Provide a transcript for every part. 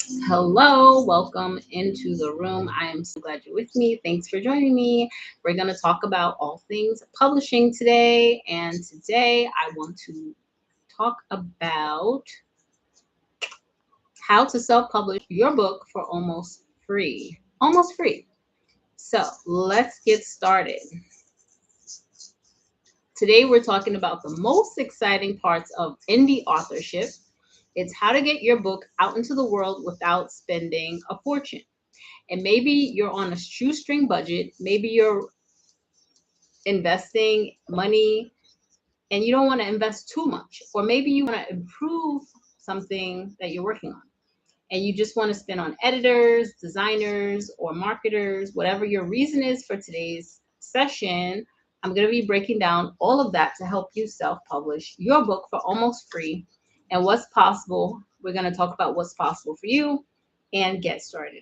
Hello, welcome into the room. I am so glad you're with me. Thanks for joining me. We're going to talk about all things publishing today. And today I want to talk about how to self publish your book for almost free. Almost free. So let's get started. Today we're talking about the most exciting parts of indie authorship. It's how to get your book out into the world without spending a fortune. And maybe you're on a shoestring budget, maybe you're investing money and you don't want to invest too much, or maybe you want to improve something that you're working on and you just want to spend on editors, designers, or marketers. Whatever your reason is for today's session, I'm going to be breaking down all of that to help you self-publish your book for almost free and what's possible. We're going to talk about what's possible for you and get started.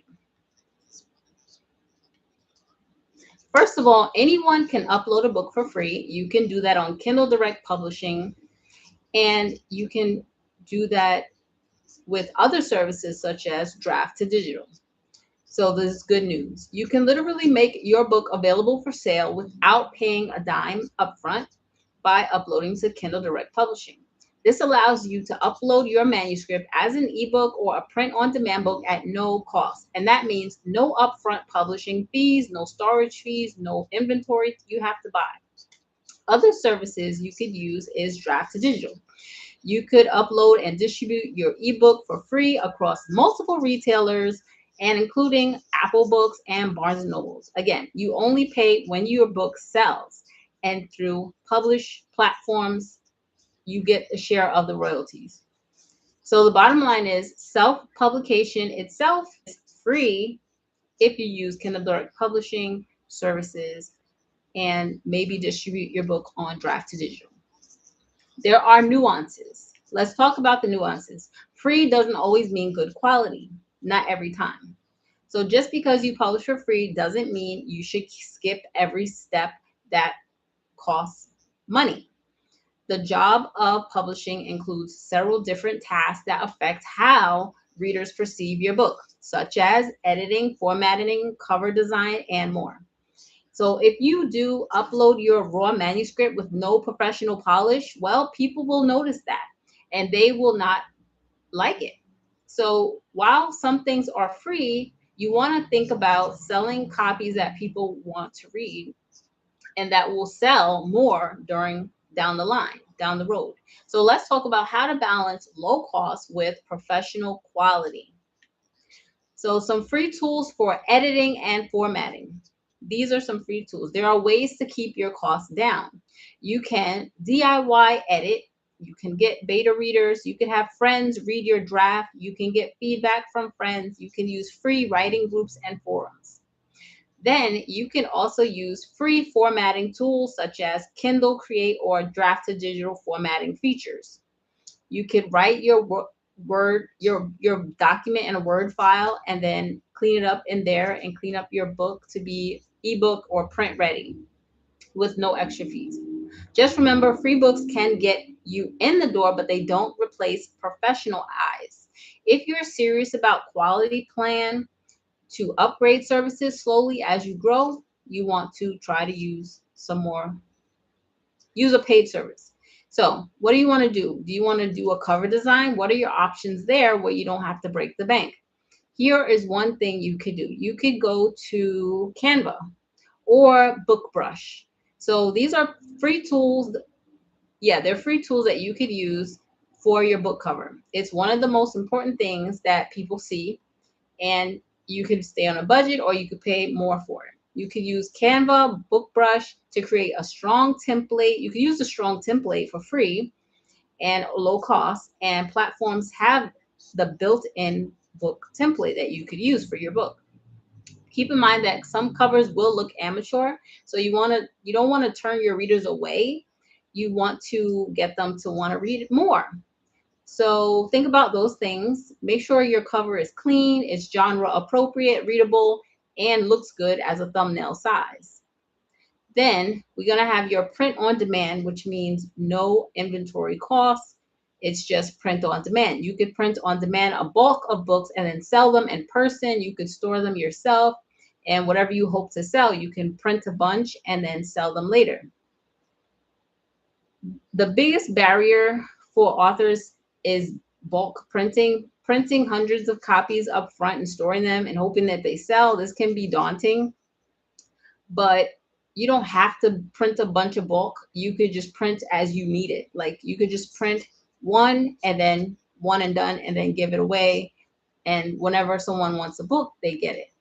First of all, anyone can upload a book for free. You can do that on Kindle Direct Publishing, and you can do that with other services such as Draft to Digital. So this is good news. You can literally make your book available for sale without paying a dime upfront by uploading to Kindle Direct Publishing. This allows you to upload your manuscript as an ebook or a print-on-demand book at no cost. And that means no upfront publishing fees, no storage fees, no inventory you have to buy. Other services you could use is Draft to Digital. You could upload and distribute your ebook for free across multiple retailers and including Apple Books and Barnes and Nobles. Again, you only pay when your book sells, and through publish platforms, you get a share of the royalties. So the bottom line is self-publication itself is free if you use Kindle Direct Publishing services and maybe distribute your book on Draft to Digital. There are nuances. Let's talk about the nuances. Free doesn't always mean good quality, not every time. So just because you publish for free doesn't mean you should skip every step that costs money. The job of publishing includes several different tasks that affect how readers perceive your book, such as editing, formatting, cover design, and more. So if you do upload your raw manuscript with no professional polish, well, people will notice that and they will not like it. So while some things are free, you want to think about selling copies that people want to read and that will sell more during down the line, down the road. So let's talk about how to balance low cost with professional quality. So some free tools for editing and formatting. These are some free tools. There are ways to keep your costs down. You can DIY edit. You can get beta readers. You can have friends read your draft. You can get feedback from friends. You can use free writing groups and forums. Then you can also use free formatting tools such as Kindle Create or Draft to Digital formatting features. You could write your word your document in a Word file and then clean it up in there and clean up your book to be ebook or print ready with no extra fees. Just remember, free books can get you in the door, but they don't replace professional eyes. If you're serious about quality, plan to upgrade services slowly as you grow. You want to try to use a paid service. So what do you want to do? Do you want to do a cover design? What are your options there where you don't have to break the bank? Here is one thing you could do. You could go to Canva or BookBrush. So these are free tools. Yeah, they're free tools that you could use for your book cover. It's one of the most important things that people see, and you can stay on a budget or you could pay more for it. You could use Canva, BookBrush to create a strong template. You can use a strong template for free and low cost, and platforms have the built-in book template that you could use for your book. Keep in mind that some covers will look amateur, so you don't want to turn your readers away. You want to get them to want to read more. So think about those things. Make sure your cover is clean, it's genre appropriate, readable, and looks good as a thumbnail size. Then we're going to have your print on demand, which means no inventory costs. It's just print on demand. You could print on demand a bulk of books and then sell them in person. You could store them yourself, and whatever you hope to sell, you can print a bunch and then sell them later. The biggest barrier for authors is bulk printing. Printing hundreds of copies up front and storing them and hoping that they sell. This can be daunting, but you don't have to print a bunch of bulk. You could just print as you need it. Like you could just print one and then one and done and then give it away. And whenever someone wants a book, they get it.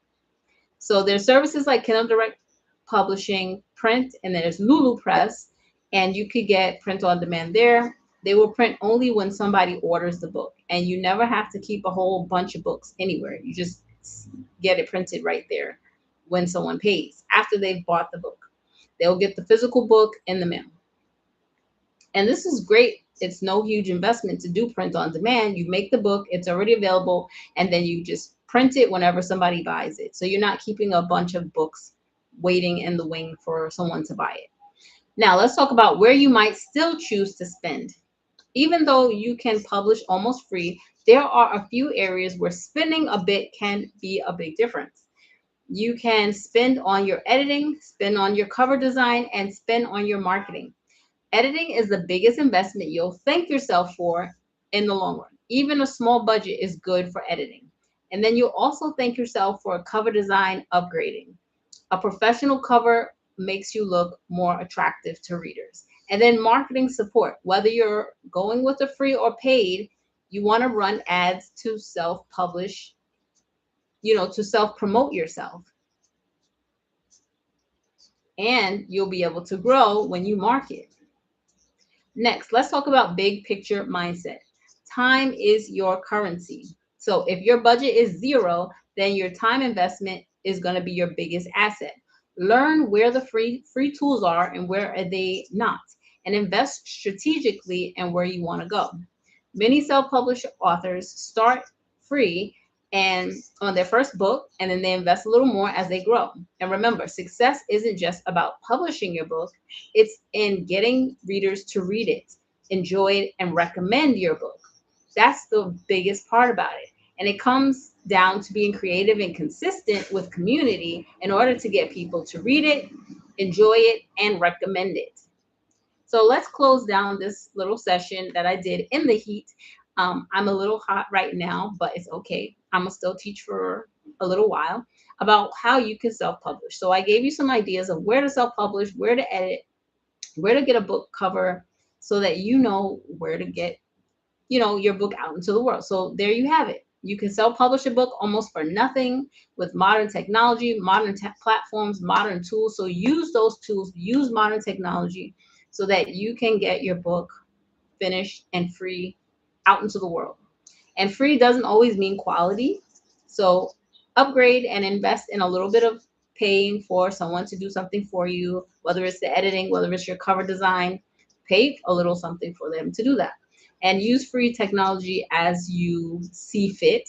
So there's services like Kindle Direct Publishing, Print, and there's Lulu Press, and you could get print on demand there. They will print only when somebody orders the book, and you never have to keep a whole bunch of books anywhere. You just get it printed right there when someone pays after they've bought the book. They'll get the physical book in the mail. And this is great. It's no huge investment to do print on demand. You make the book, it's already available, and then you just print it whenever somebody buys it. So you're not keeping a bunch of books waiting in the wing for someone to buy it. Now let's talk about where you might still choose to spend. Even though you can publish almost free, there are a few areas where spending a bit can be a big difference. You can spend on your editing, spend on your cover design, and spend on your marketing. Editing is the biggest investment you'll thank yourself for in the long run. Even a small budget is good for editing. And then you'll also thank yourself for a cover design upgrading. A professional cover makes you look more attractive to readers. And then marketing support, whether you're going with a free or paid, you want to run ads to self-publish, to self-promote yourself. And you'll be able to grow when you market. Next, let's talk about big picture mindset. Time is your currency. So if your budget is zero, then your time investment is going to be your biggest asset. Learn where the free tools are and where are they not, and invest strategically and where you want to go. Many self-published authors start free and on their first book, and then they invest a little more as they grow. And remember, success isn't just about publishing your book, it's in getting readers to read it, enjoy it, and recommend your book. That's the biggest part about it. And it comes down to being creative and consistent with community in order to get people to read it, enjoy it, and recommend it. So let's close down this little session that I did in the heat. I'm a little hot right now, but it's okay. I'm gonna still teach for a little while about how you can self-publish. So I gave you some ideas of where to self-publish, where to edit, where to get a book cover, so that you know where to get, your book out into the world. So there you have it. You can self-publish a book almost for nothing with modern technology, modern platforms, modern tools. So use those tools, use modern technology so that you can get your book finished and free out into the world. And free doesn't always mean quality. So upgrade and invest in a little bit of paying for someone to do something for you, whether it's the editing, whether it's your cover design, pay a little something for them to do that. And use free technology as you see fit,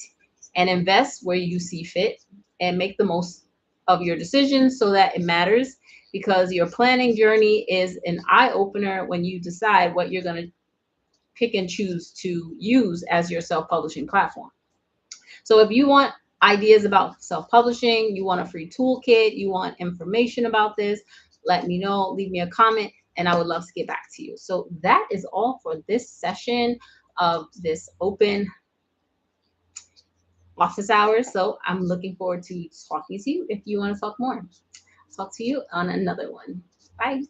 and invest where you see fit, and make the most of your decisions so that it matters, because your planning journey is an eye opener when you decide what you're going to pick and choose to use as your self-publishing platform. So if you want ideas about self-publishing, you want a free toolkit, you want information about this, let me know, leave me a comment, and I would love to get back to you. So that is all for this session of this open office hours. So I'm looking forward to talking to you if you want to talk more. Talk to you on another one. Bye.